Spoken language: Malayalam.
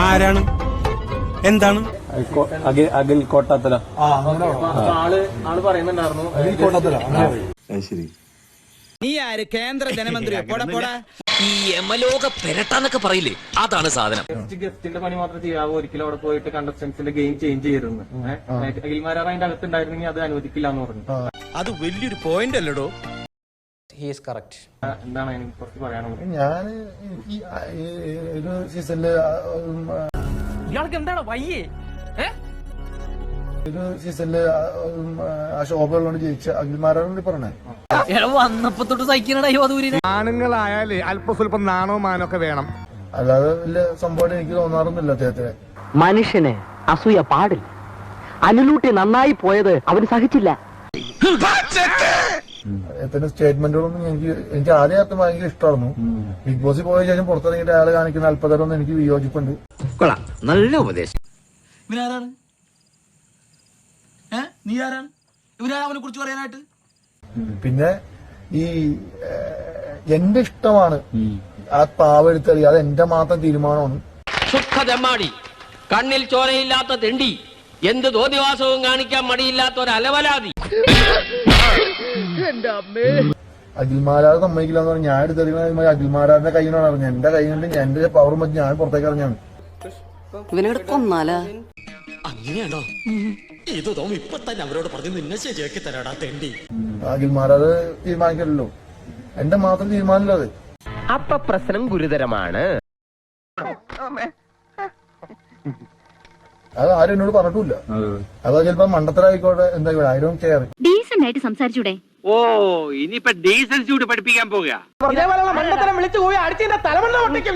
ആരാണ് എന്താണ് അഖിൽ കോട്ടാത്തല ആള് പറയുന്നുണ്ടായിരുന്നു. നീ ആര്? കേന്ദ്ര ധനമന്ത്രിയോ? പോടാ. ഈ യമലോക പെരട്ടാന്നൊക്കെ പറയില്ലേ, അതാണ് സാധനം. ഗസ്റ്റിന്റെ പണി മാത്രം ചെയ്യാവോ, ഒരിക്കലും അവിടെ പോയിട്ട് കണ്ടസ്റ്റൻസിന്റെ ഗെയിം ചേഞ്ച് ചെയ്തിരുന്നു. അഖിൽമാരാർ അതിന്റെ അകത്തുണ്ടായിരുന്നെങ്കിൽ അത് അനുവദിക്കില്ല എന്ന് പറഞ്ഞു. അത് വലിയൊരു പോയിന്റ് അല്ലടോ. എന്താണ് എനിക്ക് കുറച്ച് പറയാനുള്ളത്? ഞാൻ ഒരു സീസണില് ഇയാൾക്ക് എന്താണ് വയ്യേ? ഒരു സീസണില് ആ ശോഭകളോട് ജയിച്ച അഖിൽമാരോട് പറഞ്ഞേ വന്നപ്പോ തൊട്ട് സഹിക്കണടാ ആണുങ്ങളായാലേ അല്പസ്വല്പം നാണോ മാനോ ഒക്കെ വേണം. അല്ലാതെ വലിയ സംഭവം എനിക്ക് തോന്നാറൊന്നുമില്ല അദ്ദേഹത്തെ. മനുഷ്യന് അസൂയ പാടില്ല. അനുലൂട്ടി നന്നായി പോയത് അവന് സഹിച്ചില്ല. അദ്ദേഹത്തിന്റെ സ്റ്റേറ്റ്മെന്റുകളൊന്നും എനിക്ക് ആദ്യം ഭയങ്കര ഇഷ്ടമായിരുന്നു. ബിഗ് ബോസിൽ പോയ ശേഷം പുറത്തിറങ്ങിയിട്ട് അയാൾ കാണിക്കുന്ന അല്പതരൊന്നും എനിക്ക് വിയോജിപ്പുണ്ട്. നല്ല ഉപദേശം. ഇവനാരാണ്? നീ ആരാണ്? ഇവനാണ് അവനെ കുറിച്ച് പറയാനായിട്ട്? പിന്നെ ഈ എന്റെ ഇഷ്ടമാണ് ആ പാവെടുത്തറി, അത് എന്റെ മാത്രം തീരുമാനമാണ്. സുഖതെമ്മാടി, കണ്ണിൽ ചോരയില്ലാത്ത തെണ്ടി, എന്ത് തോന്നിവാസവും കാണിക്കാൻ മടിയില്ലാത്ത ഒരു അലവലാതി. അഖിൽമാരാർ സമ്മതിക്കില്ല എന്ന് പറഞ്ഞാൽ ഞാൻ എടുത്തെറിയുന്ന അഖിൽമാരാറിന്റെ കയ്യിലാണ് അറിഞ്ഞത്. എന്റെ കൈ കൊണ്ട് എന്റെ പവറും വെച്ച് ഞാൻ പുറത്തേക്ക് അറിഞ്ഞാണ്. ഇവനെ കൊന്നാലാ? അങ്ങനെയാണോ? ഇത് ഇപ്പൊ തന്നെ അവരോട് പറഞ്ഞു നിന്നെ ശരിയാക്കി തരാടാ തെണ്ടി. അഖിൽമാരാർ തീരുമാനിക്കല്ലോ, എന്റെ മാത്രം തീരുമാനമല്ല അത്. അപ്പൊ പ്രശ്നം ഗുരുതരമാണ്. അത് ആരും എന്നോട് പറഞ്ഞിട്ടില്ല. അത് ചിലപ്പോ മണ്ടത്തരായിക്കോട്ടെ, എന്താ ഐ ഡോണ്ട് കെയർ. ഡീസന്റ് ആയിട്ട് സംസാരിച്ചൂടെ? ഓ, ഇനിയിപ്പൊ ഡീസൻസി കൂടി പഠിപ്പിക്കാൻ പോകുക. മണ്ടത്തരം വിളിച്ചു പോയി അടിച്ചതിന്റെ തലമണ്ണ ഒട്ടിക്കും ഞാൻ.